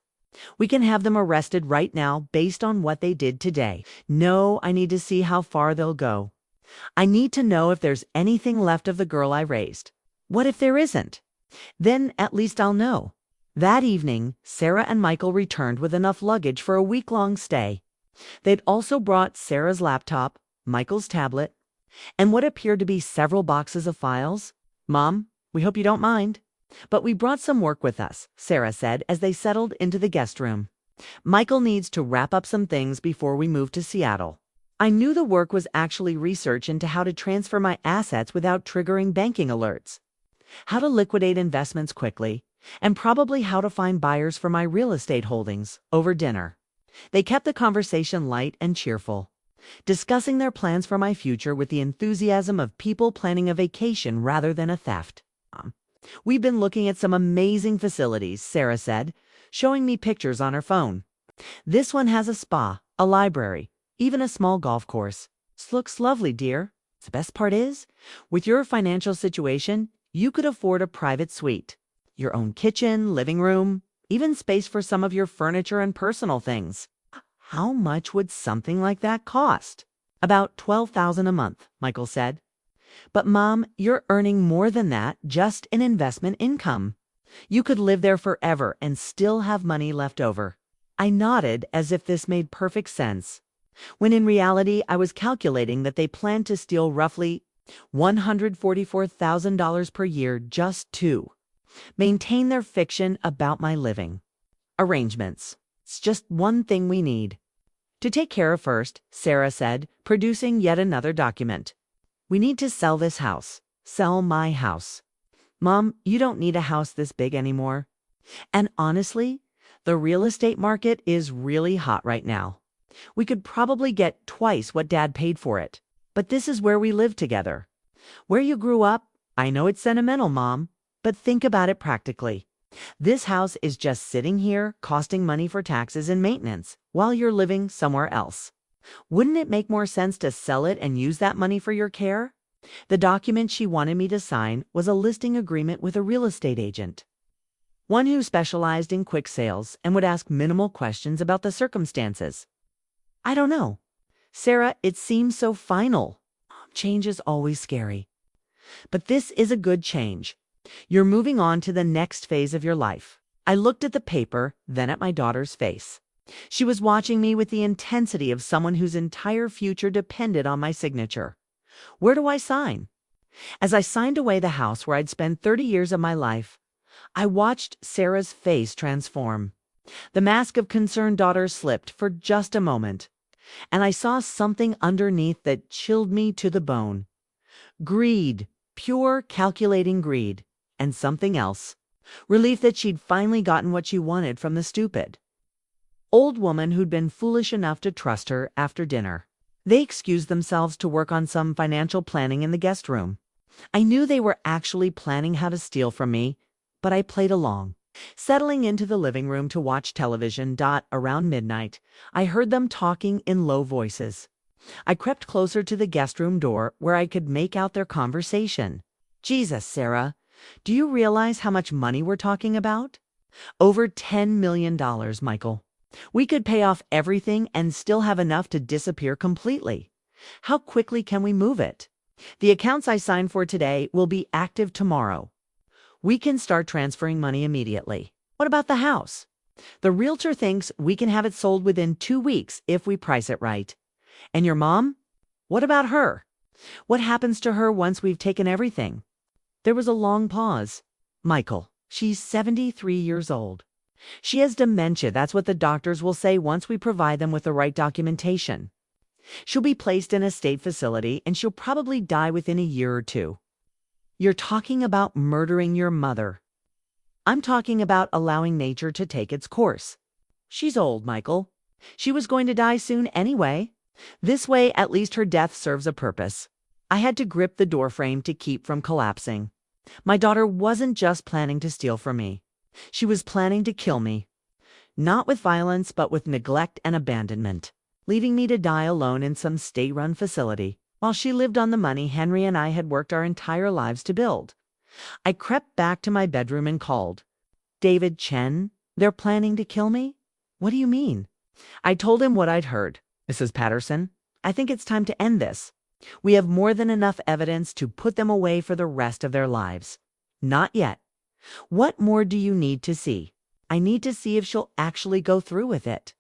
We can have them arrested right now based on what they did today. No, I need to see how far they'll go. I need to know if there's anything left of the girl I raised. What if there isn't? Then at least I'll know. That evening, Sarah and Michael returned with enough luggage for a week-long stay. They'd also brought Sarah's laptop, Michael's tablet, and what appeared to be several boxes of files. Mom, we hope you don't mind, but we brought some work with us, Sarah said as they settled into the guest room. Michael needs to wrap up some things before we move to Seattle. I knew the work was actually research into how to transfer my assets without triggering banking alerts, how to liquidate investments quickly, and probably how to find buyers for my real estate holdings over dinner. They kept the conversation light and cheerful, discussing their plans for my future with the enthusiasm of people planning a vacation rather than a theft. We've been looking at some amazing facilities, Sarah said, showing me pictures on her phone. This one has a spa, a library, even a small golf course. This looks lovely, dear. The best part is, with your financial situation, you could afford a private suite, your own kitchen, living room, even space for some of your furniture and personal things. How much would something like that cost? About $12,000 a month, Michael said. But Mom, you're earning more than that just in investment income. You could live there forever and still have money left over. I nodded as if this made perfect sense, when in reality I was calculating that they planned to steal roughly $144,000 per year just to maintain their fiction about my living arrangements. It's just one thing we need to take care of first, Sarah said, producing yet another document. We need to sell this house. Sell my house. Mom, you don't need a house this big anymore. And honestly, the real estate market is really hot right now. We could probably get twice what Dad paid for it. But this is where we live together. Where you grew up. I know it's sentimental, Mom, but think about it practically. This house is just sitting here, costing money for taxes and maintenance, while you're living somewhere else. Wouldn't it make more sense to sell it and use that money for your care? The document she wanted me to sign was a listing agreement with a real estate agent, one who specialized in quick sales and would ask minimal questions about the circumstances. I don't know. Sarah, it seems so final. Change is always scary. But this is a good change. You're moving on to the next phase of your life. I looked at the paper, then at my daughter's face. She was watching me with the intensity of someone whose entire future depended on my signature. Where do I sign? As I signed away the house where I'd spent 30 years of my life, I watched Sarah's face transform. The mask of concerned daughter slipped for just a moment, and I saw something underneath that chilled me to the bone. Greed, pure calculating greed, and something else. Relief that she'd finally gotten what she wanted from the stupid old woman who'd been foolish enough to trust her after dinner. They excused themselves to work on some financial planning in the guest room. I knew they were actually planning how to steal from me, but I played along. Settling into the living room to watch television. Around midnight, I heard them talking in low voices. I crept closer to the guest room door where I could make out their conversation. Jesus, Sarah, do you realize how much money we're talking about? Over $10 million, Michael. We could pay off everything and still have enough to disappear completely. How quickly can we move it? The accounts I signed for today will be active tomorrow. We can start transferring money immediately. What about the house? The realtor thinks we can have it sold within 2 weeks if we price it right. And your mom? What about her? What happens to her once we've taken everything? There was a long pause. Michael, she's 73 years old. She has dementia. That's what the doctors will say once we provide them with the right documentation. She'll be placed in a state facility and she'll probably die within a year or two. You're talking about murdering your mother. I'm talking about allowing nature to take its course. She's old, Michael. She was going to die soon anyway. This way, at least her death serves a purpose. I had to grip the doorframe to keep from collapsing. My daughter wasn't just planning to steal from me. She was planning to kill me. Not with violence, but with neglect and abandonment, leaving me to die alone in some state-run facility, while she lived on the money Henry and I had worked our entire lives to build. I crept back to my bedroom and called. David Chen, they're planning to kill me? What do you mean? I told him what I'd heard. Mrs. Patterson, I think it's time to end this. We have more than enough evidence to put them away for the rest of their lives. Not yet. What more do you need to see? I need to see if she'll actually go through with it.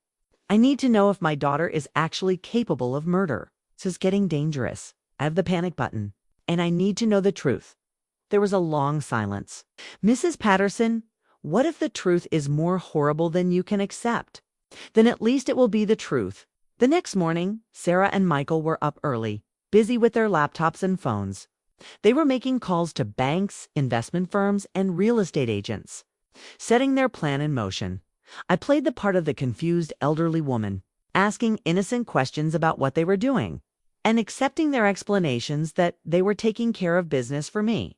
I need to know if my daughter is actually capable of murder. This is getting dangerous. I have the panic button, and I need to know the truth. There was a long silence. Mrs. Patterson, what if the truth is more horrible than you can accept? Then at least it will be the truth. The next morning, Sarah and Michael were up early, busy with their laptops and phones. They were making calls to banks, investment firms, and real estate agents, setting their plan in motion. I played the part of the confused elderly woman, asking innocent questions about what they were doing, and accepting their explanations that they were taking care of business for me.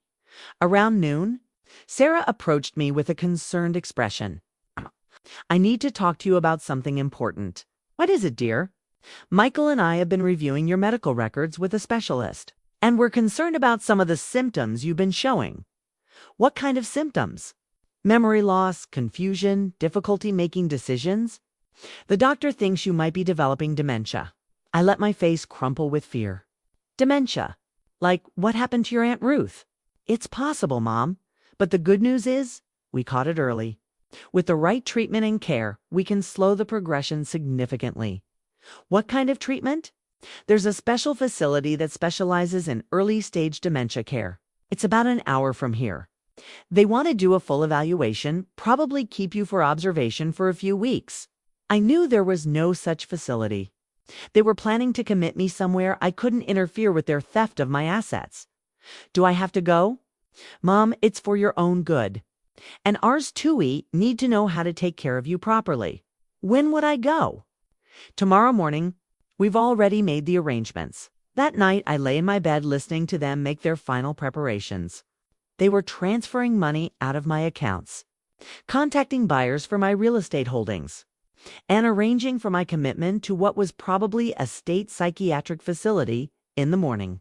Around noon, Sarah approached me with a concerned expression. I need to talk to you about something important. What is it, dear? Michael and I have been reviewing your medical records with a specialist, and we're concerned about some of the symptoms you've been showing. What kind of symptoms? Memory loss, confusion, difficulty making decisions? The doctor thinks you might be developing dementia. I let my face crumple with fear. Dementia? Like what happened to your Aunt Ruth? It's possible, Mom. But the good news is, we caught it early. With the right treatment and care, we can slow the progression significantly. What kind of treatment? There's a special facility that specializes in early-stage dementia care. It's about an hour from here. They want to do a full evaluation, probably keep you for observation for a few weeks. I knew there was no such facility. They were planning to commit me somewhere I couldn't interfere with their theft of my assets. Do I have to go? Mom, it's for your own good. And ours too, we need to know how to take care of you properly. When would I go? Tomorrow morning. We've already made the arrangements. That night, I lay in my bed listening to them make their final preparations. They were transferring money out of my accounts, contacting buyers for my real estate holdings, and arranging for my commitment to what was probably a state psychiatric facility in the morning.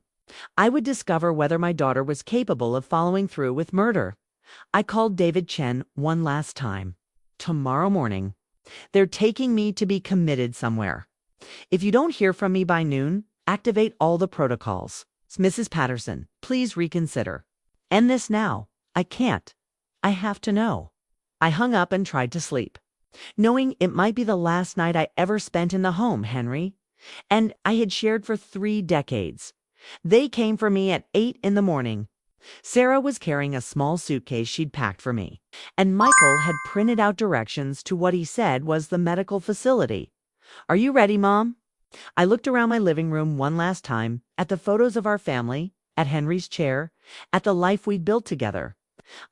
I would discover whether my daughter was capable of following through with murder. I called David Chen one last time. Tomorrow morning. They're taking me to be committed somewhere. If you don't hear from me by noon, activate all the protocols. Mrs. Patterson, please reconsider. End this now. I can't. I have to know. I hung up and tried to sleep, knowing it might be the last night I ever spent in the home, Henry. And I had shared for 3 decades. They came for me at 8 in the morning. Sarah was carrying a small suitcase she'd packed for me, and Michael had printed out directions to what he said was the medical facility. Are you ready, Mom? I looked around my living room one last time, at the photos of our family, at Henry's chair, at the life we'd built together.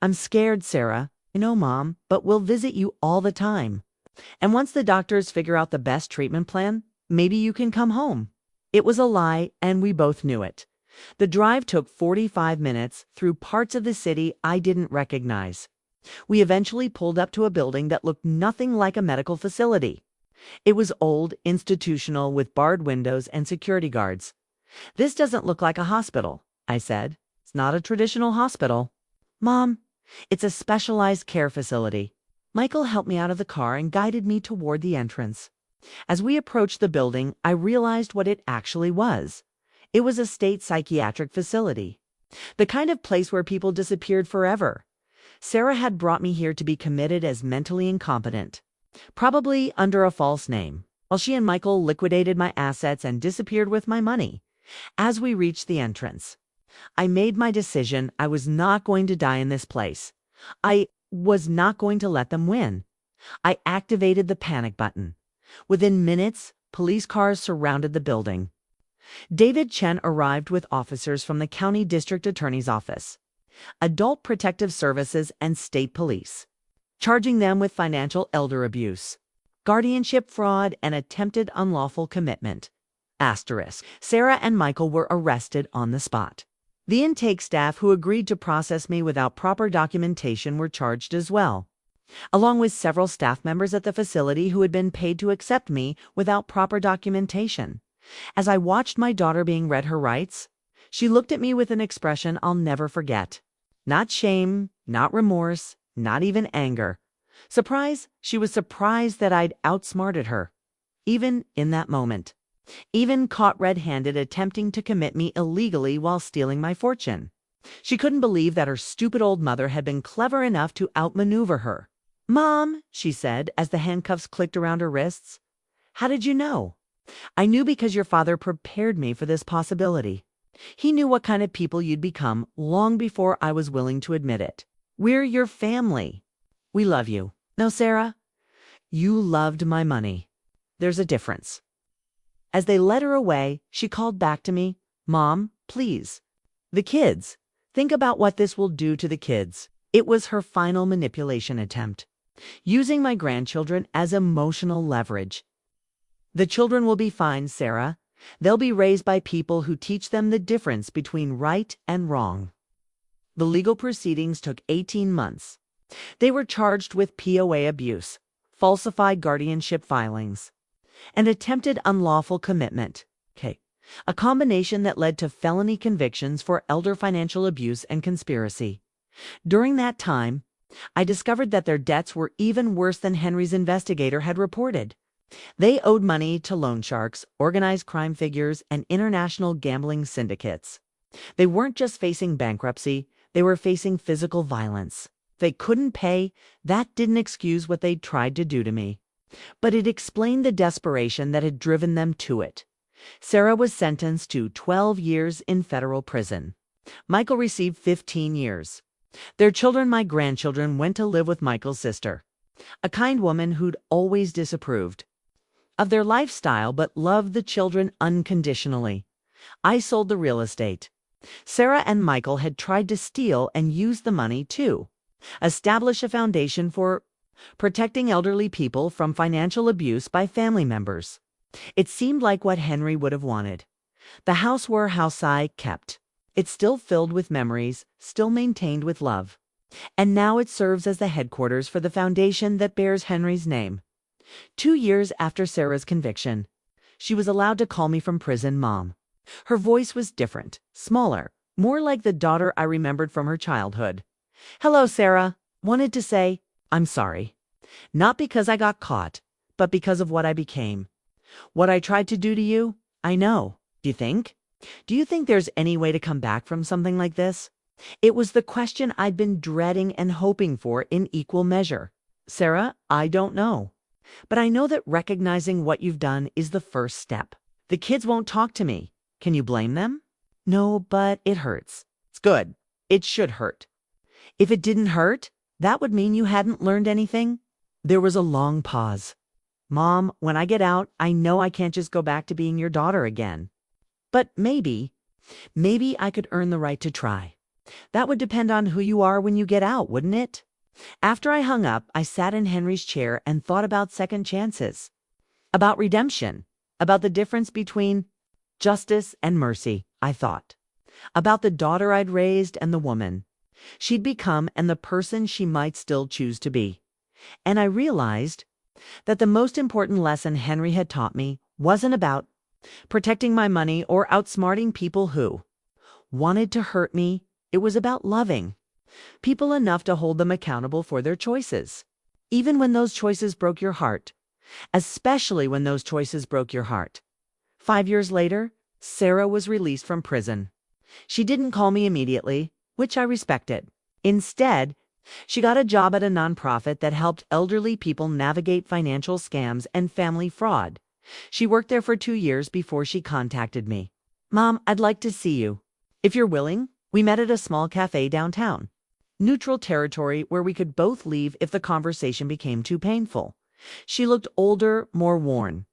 I'm scared, Sarah. I know, Mom, but we'll visit you all the time. And once the doctors figure out the best treatment plan, maybe you can come home. It was a lie, and we both knew it. The drive took 45 minutes through parts of the city I didn't recognize. We eventually pulled up to a building that looked nothing like a medical facility. It was old, institutional, with barred windows and security guards. "This doesn't look like a hospital," I said. "It's not a traditional hospital." "Mom, it's a specialized care facility." Michael helped me out of the car and guided me toward the entrance. As we approached the building, I realized what it actually was. It was a state psychiatric facility, the kind of place where people disappeared forever. Sarah had brought me here to be committed as mentally incompetent, probably under a false name, while she and Michael liquidated my assets and disappeared with my money. As we reached the entrance, I made my decision. I was not going to die in this place. I was not going to let them win. I activated the panic button. Within minutes, police cars surrounded the building. David Chen arrived with officers from the county district attorney's office, adult protective services, and state police, charging them with financial elder abuse, guardianship fraud, and attempted unlawful commitment. Sarah and Michael were arrested on the spot. The intake staff who agreed to process me without proper documentation were charged as well, along with several staff members at the facility who had been paid to accept me without proper documentation. As I watched my daughter being read her rights, she looked at me with an expression I'll never forget. Not shame, not remorse, not even anger. Surprise, she was surprised that I'd outsmarted her, even in that moment. Even caught red-handed attempting to commit me illegally while stealing my fortune. She couldn't believe that her stupid old mother had been clever enough to outmaneuver her. "Mom," she said as the handcuffs clicked around her wrists, "how did you know?" "I knew because your father prepared me for this possibility. He knew what kind of people you'd become long before I was willing to admit it. We're your family. We love you. No, Sarah, you loved my money. There's a difference." As they led her away, she called back to me, "Mom, please. The kids. Think about what this will do to the kids." It was her final manipulation attempt, using my grandchildren as emotional leverage. "The children will be fine, Sarah. They'll be raised by people who teach them the difference between right and wrong." The legal proceedings took 18 months. They were charged with POA abuse, falsified guardianship filings, and attempted unlawful commitment. A combination that led to felony convictions for elder financial abuse and conspiracy. During that time, I discovered that their debts were even worse than Henry's investigator had reported. They owed money to loan sharks, organized crime figures, and international gambling syndicates. They weren't just facing bankruptcy, they were facing physical violence. They couldn't pay. That didn't excuse what they'd tried to do to me, but it explained the desperation that had driven them to it. Sarah was sentenced to 12 years in federal prison. Michael received 15 years. Their children, my grandchildren, went to live with Michael's sister, a kind woman who'd always disapproved of their lifestyle but loved the children unconditionally. I sold the real estate. Sarah and Michael had tried to steal and use the money to establish a foundation for protecting elderly people from financial abuse by family members. It seemed like what Henry would have wanted. The house I kept. It's still filled with memories, still maintained with love. And now it serves as the headquarters for the foundation that bears Henry's name. 2 years after Sarah's conviction, she was allowed to call me from prison Mom. Her voice was different, smaller, more like the daughter I remembered from her childhood. "Hello, Sarah. Wanted to say, I'm sorry. Not because I got caught, but because of what I became. What I tried to do to you, I know. Do you think there's any way to come back from something like this?" It was the question I'd been dreading and hoping for in equal measure. "Sarah, I don't know. But I know that recognizing what you've done is the first step. The kids won't talk to me. Can you blame them?" "No, but it hurts." "It's good. It should hurt." "If it didn't hurt, that would mean you hadn't learned anything." There was a long pause. "Mom, when I get out, I know I can't just go back to being your daughter again. But maybe I could earn the right to try. That would depend on who you are when you get out, wouldn't it?" After I hung up, I sat in Henry's chair and thought about second chances, about redemption, about the difference between Justice and mercy, I thought. About the daughter I'd raised and the woman she'd become and the person she might still choose to be. And I realized that the most important lesson Henry had taught me wasn't about protecting my money or outsmarting people who wanted to hurt me. It was about loving people enough to hold them accountable for their choices, even when those choices broke your heart, especially when those choices broke your heart. 5 years later, Sarah was released from prison. She didn't call me immediately, which I respected. Instead, she got a job at a nonprofit that helped elderly people navigate financial scams and family fraud. She worked there for 2 years before she contacted me. "Mom, I'd like to see you. If you're willing." We met at a small cafe downtown. Neutral territory where we could both leave if the conversation became too painful. She looked older, more worn.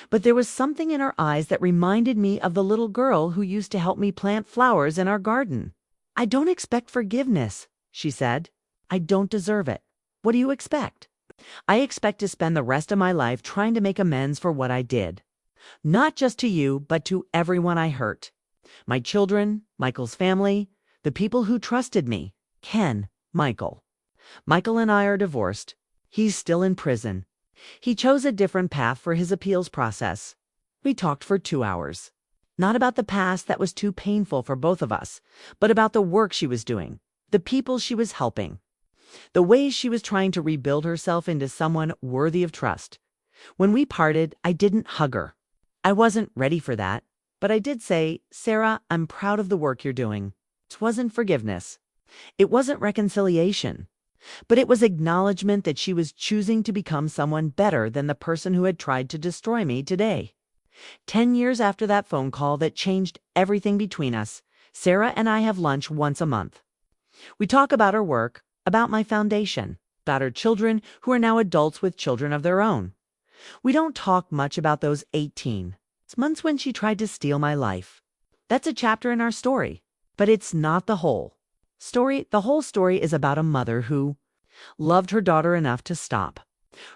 But there was something in her eyes that reminded me of the little girl who used to help me plant flowers in our garden. "I don't expect forgiveness," she said. "I don't deserve it." "What do you expect?" "I expect to spend the rest of my life trying to make amends for what I did. Not just to you, but to everyone I hurt. My children, Michael's family, the people who trusted me. Ken, Michael. Michael and I are divorced. He's still in prison. He chose a different path for his appeals process. We talked for 2 hours. Not about the past that was too painful for both of us, but about the work she was doing, the people she was helping, the ways she was trying to rebuild herself into someone worthy of trust. When we parted, I didn't hug her. I wasn't ready for that, but I did say, "Sarah, I'm proud of the work you're doing." It wasn't forgiveness. It wasn't reconciliation. But it was acknowledgement that she was choosing to become someone better than the person who had tried to destroy me today. 10 years after that phone call that changed everything between us, Sarah and I have lunch once a month. We talk about her work, about my foundation, about her children who are now adults with children of their own. We don't talk much about those 18 months when she tried to steal my life. That's a chapter in our story, but it's not the whole story. The whole story is about a mother who loved her daughter enough to stop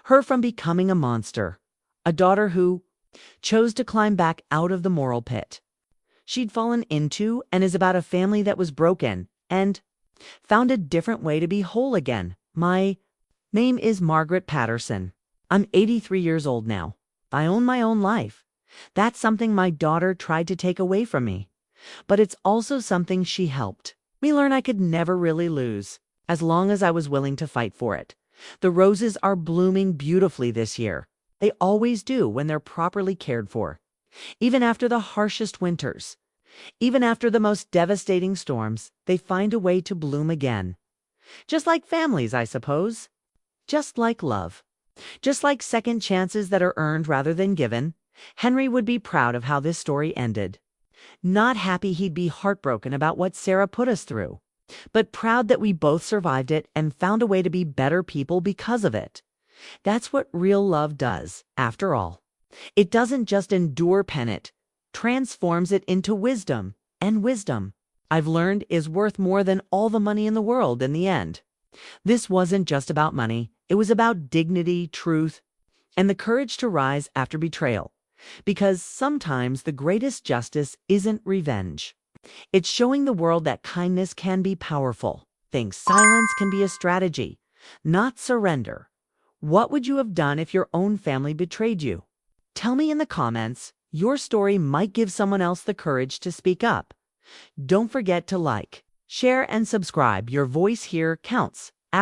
her from becoming a monster, a daughter who chose to climb back out of the moral pit she'd fallen into, and is about a family that was broken and found a different way to be whole again. My name is Margaret Patterson. I'm 83 years old now. I own my own life. That's something my daughter tried to take away from me, but it's also something she helped me learn I could never really lose, as long as I was willing to fight for it. The roses are blooming beautifully this year. They always do when they're properly cared for. Even after the harshest winters, even after the most devastating storms, they find a way to bloom again. Just like families, I suppose. Just like love. Just like second chances that are earned rather than given. Henry would be proud of how this story ended. Not happy he'd be heartbroken about what Sarah put us through, but proud that we both survived it and found a way to be better people because of it. That's what real love does, after all. It doesn't just endure pain, it transforms it into wisdom, and wisdom, I've learned, is worth more than all the money in the world in the end. This wasn't just about money. It was about dignity, truth, and the courage to rise after betrayal. Because sometimes the greatest justice isn't revenge. It's showing the world that kindness can be powerful. Silence can be a strategy, not surrender. What would you have done if your own family betrayed you? Tell me in the comments. Your story might give someone else the courage to speak up. Don't forget to like, share, and subscribe. Your voice here counts. *.